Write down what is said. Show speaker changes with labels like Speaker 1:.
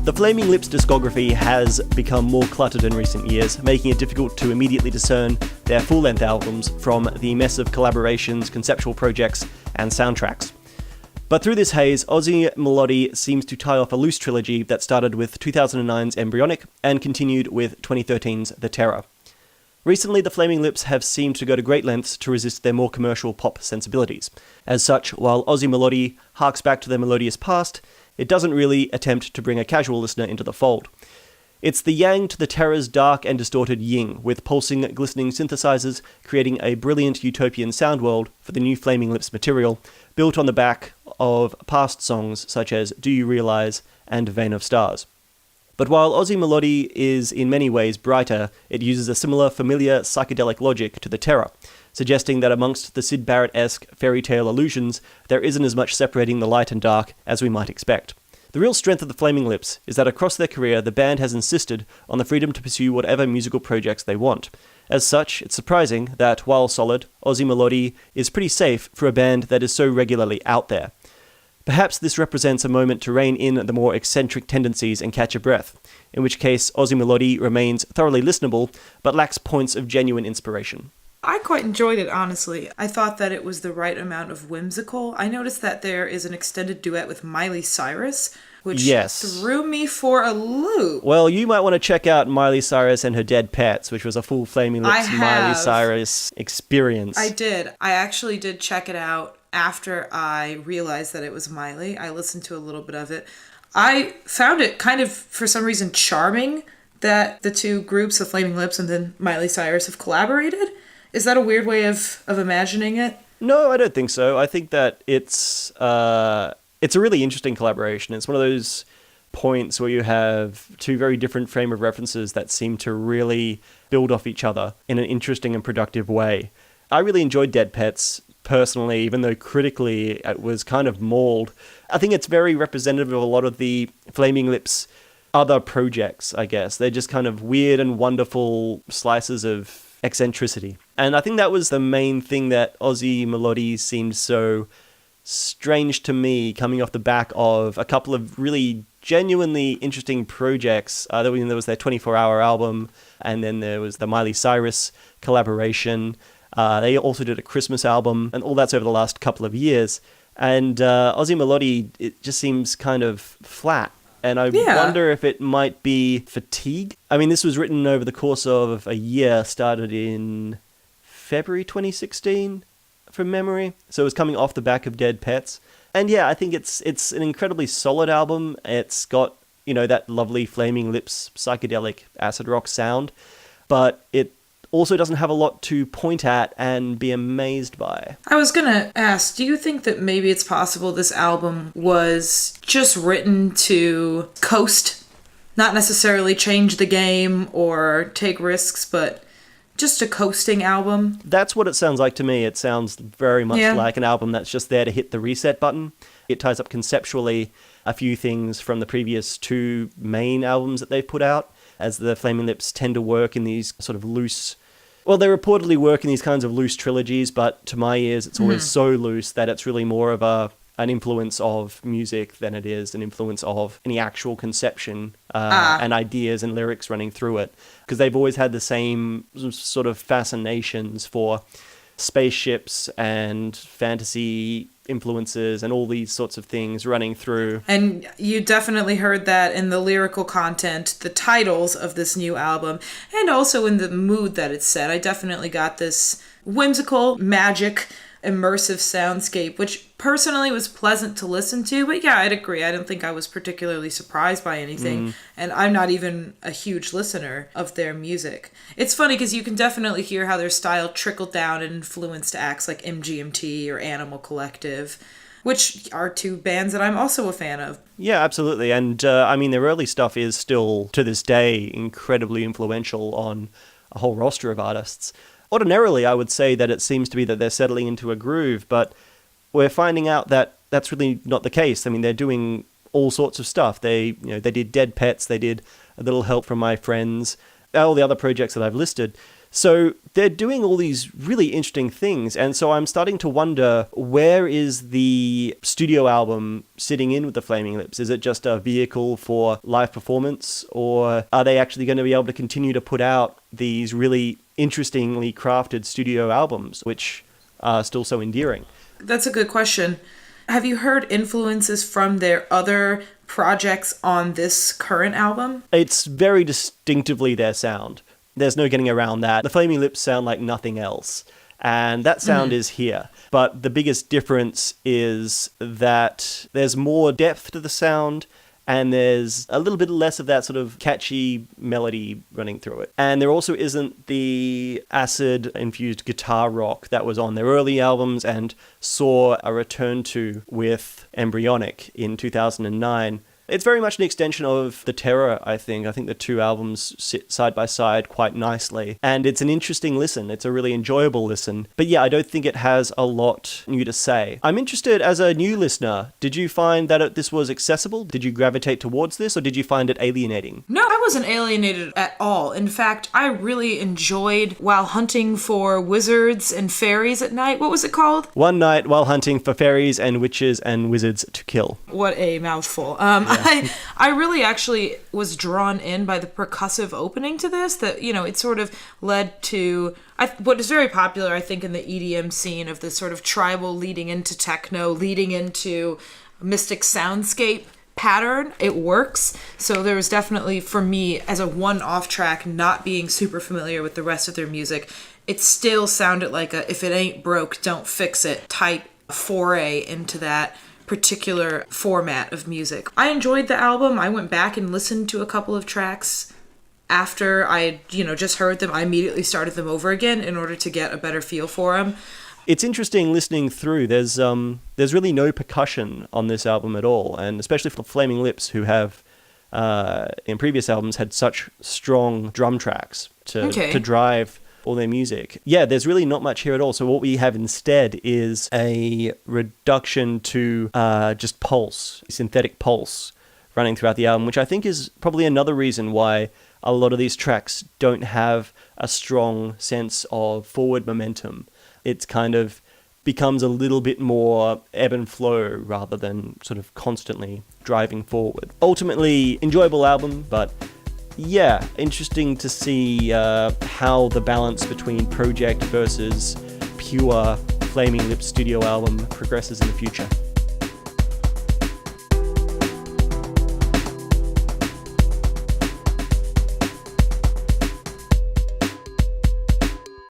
Speaker 1: The Flaming Lips discography has become more cluttered in recent years, making it difficult to immediately discern their full-length albums from the mess of collaborations, conceptual projects, and soundtracks. But through this haze, Oczy Mlody seems to tie off a loose trilogy that started with 2009's Embryonic and continued with 2013's The Terror. Recently, the Flaming Lips have seemed to go to great lengths to resist their more commercial pop sensibilities. As such, while Oczy Mlody harks back to their melodious past, it doesn't really attempt to bring a casual listener into the fold. It's the yang to the Terror's dark and distorted yin, with pulsing, glistening synthesizers creating a brilliant utopian sound world for the new Flaming Lips material, built on the back of past songs such as Do You Realize and Vein of Stars. But while Oczy Mlody is in many ways brighter, it uses a similar familiar psychedelic logic to The Terror, suggesting that amongst the Syd Barrett-esque fairy tale illusions, there isn't as much separating the light and dark as we might expect. The real strength of the Flaming Lips is that across their career, the band has insisted on the freedom to pursue whatever musical projects they want. As such, it's surprising that, while solid, Oczy Mlody is pretty safe for a band that is so regularly out there. Perhaps this represents a moment to rein in the more eccentric tendencies and catch a breath, in which case Oczy Mlody remains thoroughly listenable, but lacks points of genuine inspiration.
Speaker 2: I quite enjoyed it, honestly. I thought that it was the right amount of whimsical. I noticed that there is an extended duet with Miley Cyrus, which threw me for a loop.
Speaker 1: Well, you might want to check out Miley Cyrus and Her Dead Pets, which was a full Flaming Lips Miley Cyrus experience.
Speaker 2: I did. I actually did check it out after I realized that it was Miley. I listened to a little bit of it. I found it kind of, for some reason, charming that the two groups, the Flaming Lips and then Miley Cyrus, have collaborated. Is that a weird way of imagining it?
Speaker 1: No, I don't think so. I think that it's a really interesting collaboration. It's one of those points where you have two very different frame of references that seem to really build off each other in an interesting and productive way. I really enjoyed Dead Pets, personally, even though critically it was kind of mauled. I think it's very representative of a lot of the Flaming Lips' other projects, I guess. They're just kind of weird and wonderful slices of eccentricity. And I think that was the main thing that Oczy Mlody seemed so strange to me, coming off the back of a couple of really genuinely interesting projects. There was their 24-hour album, and then there was the Miley Cyrus collaboration. They also did a Christmas album, and all that's over the last couple of years. And Oczy Mlody, it just seems kind of flat. And I wonder if it might be fatigue. I mean, this was written over the course of a year, started in February 2016, from memory. So it was coming off the back of Dead Pets. And yeah, I think it's an incredibly solid album. It's got, that lovely Flaming Lips psychedelic acid rock sound. But it also doesn't have a lot to point at and be amazed by.
Speaker 2: I was gonna ask, do you think that maybe it's possible this album was just written to coast, not necessarily change the game or take risks, but just a coasting album?
Speaker 1: That's what it sounds like to me. It sounds very much like an album that's just there to hit the reset button. It ties up conceptually a few things from the previous two main albums that they've put out, as the Flaming Lips tend to work in these sort of loose... Well, they reportedly work in these kinds of loose trilogies, but to my ears, it's always so loose that it's really more of an influence of music than it is an influence of any actual conception and ideas and lyrics running through it. Because they've always had the same sort of fascinations for spaceships and fantasy influences and all these sorts of things running through.
Speaker 2: And you definitely heard that in the lyrical content, the titles of this new album, and also in the mood that it's set. I definitely got this whimsical, magic, immersive soundscape, which personally was pleasant to listen to. But yeah, I'd agree. I don't think I was particularly surprised by anything. And I'm not even a huge listener of their music. It's funny because you can definitely hear how their style trickled down and influenced acts like MGMT or Animal Collective, which are two bands that I'm also a fan of.
Speaker 1: Yeah, absolutely. And their early stuff is still, to this day, incredibly influential on a whole roster of artists. Ordinarily, I would say that it seems to be that they're settling into a groove, but we're finding out that that's really not the case. I mean, they're doing all sorts of stuff. They did Dead Pets, they did A Little Help from My Friends, all the other projects that I've listed. So they're doing all these really interesting things, and so I'm starting to wonder, where is the studio album sitting in with the Flaming Lips? Is it just a vehicle for live performance, or are they actually going to be able to continue to put out these really interestingly crafted studio albums, which are still so endearing?
Speaker 2: That's a good question. Have you heard influences from their other projects on this current album?
Speaker 1: It's very distinctively their sound. There's no getting around that. The Flaming Lips sound like nothing else, and that sound is here. But the biggest difference is that there's more depth to the sound, and there's a little bit less of that sort of catchy melody running through it. And there also isn't the acid-infused guitar rock that was on their early albums and saw a return to with Embryonic in 2009. It's very much an extension of The Terror, I think. I think the two albums sit side by side quite nicely. And it's an interesting listen. It's a really enjoyable listen. But yeah, I don't think it has a lot new to say. I'm interested, as a new listener, did you find that this was accessible? Did you gravitate towards this, or did you find it alienating?
Speaker 2: No, I wasn't alienated at all. In fact, I really enjoyed While Hunting for Wizards and Fairies at Night. What was it called?
Speaker 1: One Night While Hunting for Fairies and Witches and Wizards to Kill.
Speaker 2: What a mouthful. I really actually was drawn in by the percussive opening to this, that, you know, it sort of led to what is very popular, I think, in the EDM scene, of this sort of tribal leading into techno, leading into mystic soundscape pattern. It works. So there was definitely, for me, as a one-off track, not being super familiar with the rest of their music, it still sounded like a if it ain't broke, don't fix it type foray into that particular format of music. I enjoyed the album. I went back and listened to a couple of tracks after I, just heard them. I immediately started them over again in order to get a better feel for them.
Speaker 1: It's interesting listening through. There's really no percussion on this album at all, and especially for the Flaming Lips, who have in previous albums had such strong drum tracks to drive all their music. Yeah, there's really not much here at all. So what we have instead is a reduction to just pulse, synthetic pulse running throughout the album, which I think is probably another reason why a lot of these tracks don't have a strong sense of forward momentum. It's kind of becomes a little bit more ebb and flow rather than sort of constantly driving forward. Ultimately, enjoyable album, but yeah, interesting to see how the balance between project versus pure Flaming Lips studio album progresses in the future.